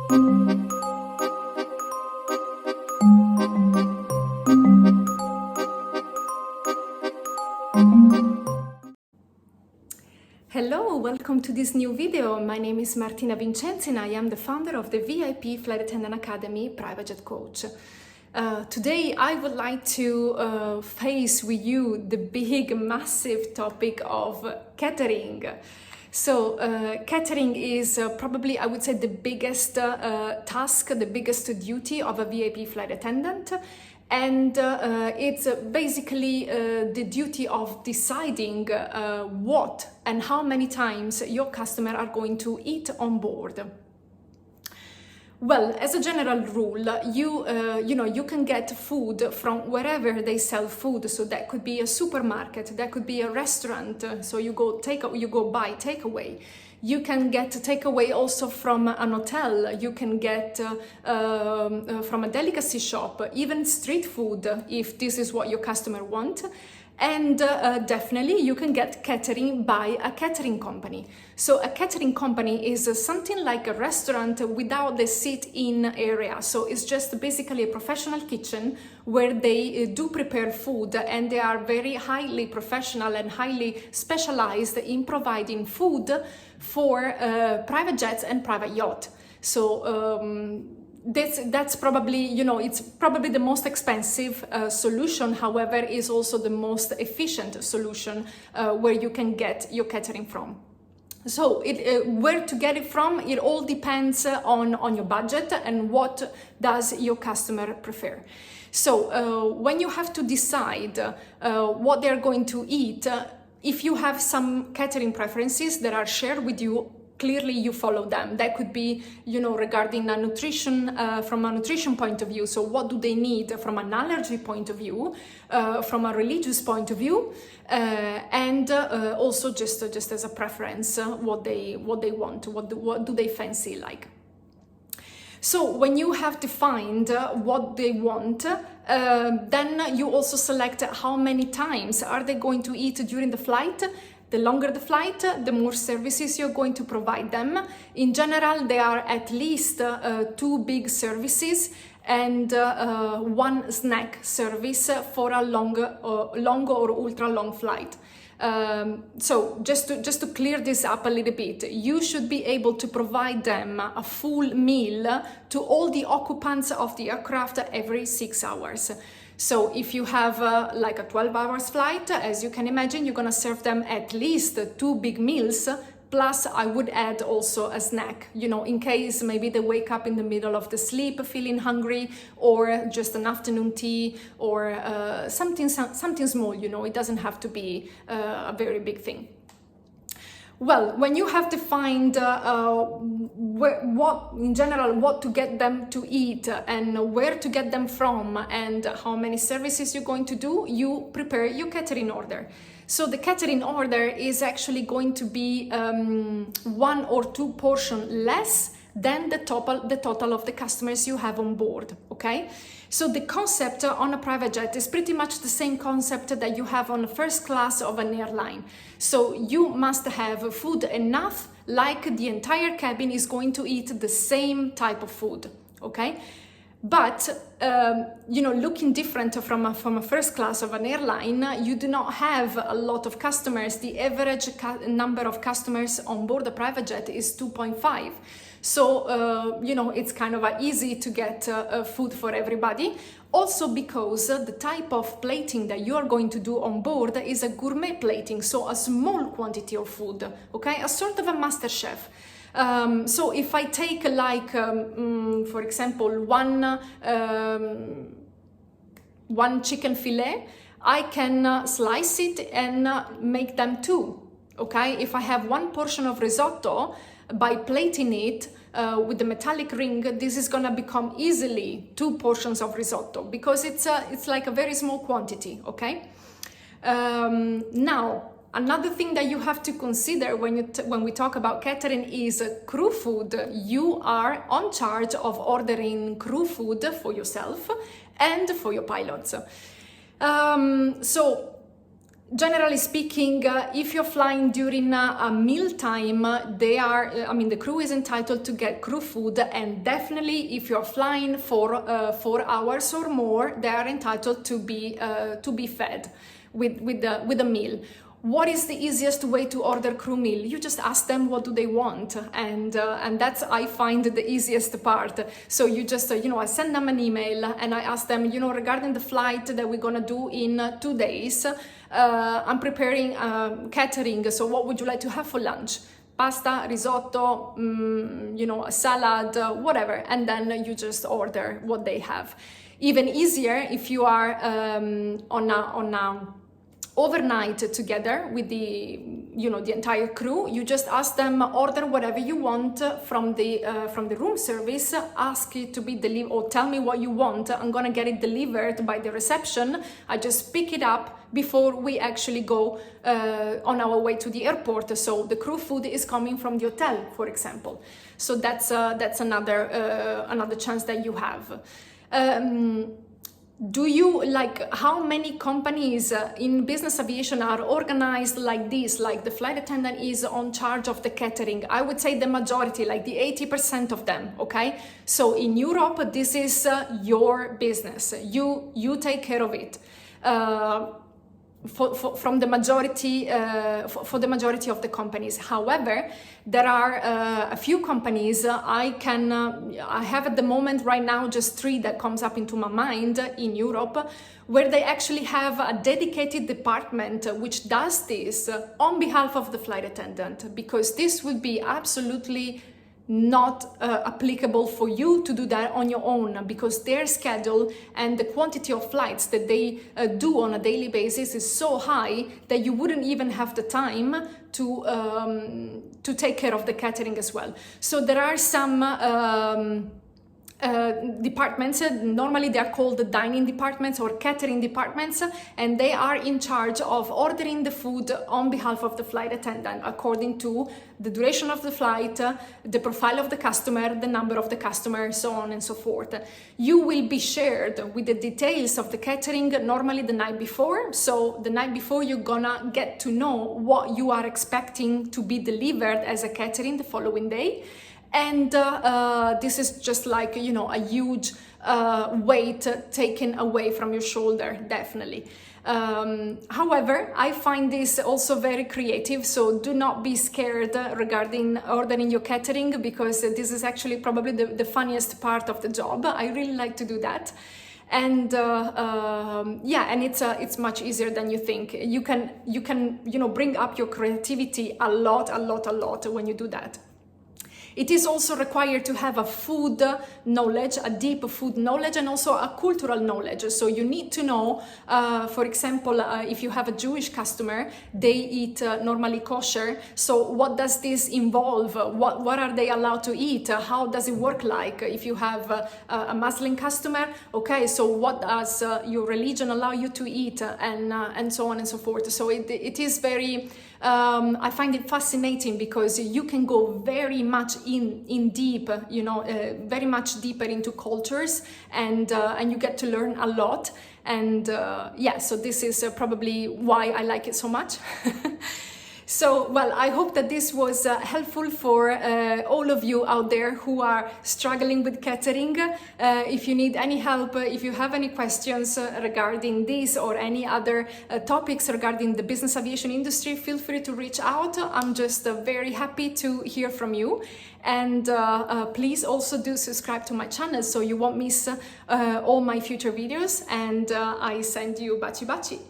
Hello, welcome to this new video. My name is Martina Vincenzi and I am the founder of the VIP Flight Attendant Academy Private Jet Coach. Today I would like to face with you the big, massive topic of catering. So catering is probably, I would say, the biggest task, the biggest duty of a VIP flight attendant. And it's basically the duty of deciding what and how many times your customer are going to eat on board. Well, as a general rule, you can get food from wherever they sell food. So that could be a supermarket, that could be a restaurant. So you go buy takeaway. You can get takeaway also from an hotel. You can get from a delicacy shop, even street food if this is what your customer want. And definitely you can get catering by a catering company. So a catering company is something like a restaurant without the sit-in area. So it's just basically a professional kitchen where they do prepare food, and they are very highly professional and highly specialized in providing food for private jets and private yacht. So that's probably, it's probably the most expensive solution, however, is also the most efficient solution where you can get your catering from. So where to get it from, it all depends on your budget and what does your customer prefer. So when you have to decide what they're going to eat, if you have some catering preferences that are shared with you, clearly you follow them. That could be, regarding a nutrition, from a nutrition point of view. So what do they need from an allergy point of view, from a religious point of view, and also just as a preference, what they want, what do they fancy like. So when you have defined what they want, then you also select how many times are they going to eat during the flight. The longer the flight, the more services you're going to provide them. In general, there are at least 2 big services and 1 snack service for a long or ultra long flight. So just to clear this up a little bit, you should be able to provide them a full meal to all the occupants of the aircraft every 6 hours. So if you have like a 12 hours flight, as you can imagine, you're gonna serve them at least 2 big meals, plus I would add also a snack, in case maybe they wake up in the middle of the sleep feeling hungry, or just an afternoon tea, or something small, it doesn't have to be a very big thing. Well, when you have defined what to get them to eat and where to get them from and how many services you're going to do, you prepare your catering order. So the catering order is actually going to be 1 or 2 portions less than the total of the customers you have on board, okay? So the concept on a private jet is pretty much the same concept that you have on the first class of an airline. So you must have food enough, like the entire cabin is going to eat the same type of food, okay? But, looking different from a first class of an airline, you do not have a lot of customers. The average number of customers on board a private jet is 2.5. So, it's kind of easy to get food for everybody. Also because the type of plating that you are going to do on board is a gourmet plating, so a small quantity of food, okay? A sort of a master chef. So if I take like, for example, one chicken fillet, I can slice it and make them 2, okay? If I have 1 portion of risotto, by plating it with the metallic ring, this is gonna become easily 2 portions of risotto, because it's like a very small quantity, okay? Now, another thing that you have to consider when we talk about catering is crew food. You are on charge of ordering crew food for yourself and for your pilots. So Generally speaking, if you're flying during a meal time, the crew is entitled to get crew food, and definitely if you're flying for 4 hours or more, they are entitled to be fed with a meal. What is the easiest way to order crew meal? You just ask them what do they want, and that's, I find, the easiest part. So you just I send them an email and I ask them, regarding the flight that we're gonna do in 2 days, I'm preparing catering, so what would you like to have for lunch? Pasta, risotto, a salad, whatever, and then you just order what they have. Even easier if you are on a overnight together with the entire crew. You just ask them, order whatever you want from the room service, ask it to be delivered, or tell me what you want. I'm gonna get it delivered by the reception. I just pick it up before we actually go on our way to the airport. So the crew food is coming from the hotel, for example. So that's another chance that you have. How many companies in business aviation are organized like this, like the flight attendant is on charge of the catering? I would say the majority, like the 80% of them, okay? So in Europe, this is your business. You take care of it. For the majority of the companies. However, there are a few companies I have at the moment right now, just 3 that comes up into my mind in Europe, where they actually have a dedicated department which does this on behalf of the flight attendant, because this would be absolutely not applicable for you to do that on your own, because their schedule and the quantity of flights that they do on a daily basis is so high that you wouldn't even have the time to take care of the catering as well. So there are some departments, normally they are called the dining departments or catering departments, and they are in charge of ordering the food on behalf of the flight attendant according to the duration of the flight, the profile of the customer, the number of the customer, so on and so forth. You will be shared with the details of the catering normally the night before. So the night before, you're gonna get to know what you are expecting to be delivered as a catering the following day. And this is just like, a huge weight taken away from your shoulder, definitely. However, I find this also very creative, so do not be scared regarding ordering your catering, because this is actually probably the funniest part of the job. I really like to do that. And and it's much easier than you think. You can bring up your creativity a lot when you do that. It is also required to have a food knowledge, a deep food knowledge, and also a cultural knowledge. So you need to know, for example, if you have a Jewish customer, they eat normally kosher. So what does this involve? What are they allowed to eat? How does it work like? If you have a Muslim customer, okay, so what does your religion allow you to eat? And so on and so forth. So it is very... I find it fascinating, because you can go very much in deep, very much deeper into cultures, and you get to learn a lot. And so this is probably why I like it so much. So, well, I hope that this was helpful for all of you out there who are struggling with catering. If you need any help, if you have any questions regarding this or any other topics regarding the business aviation industry, feel free to reach out. I'm just very happy to hear from you. And please also do subscribe to my channel so you won't miss all my future videos. And I send you baci baci.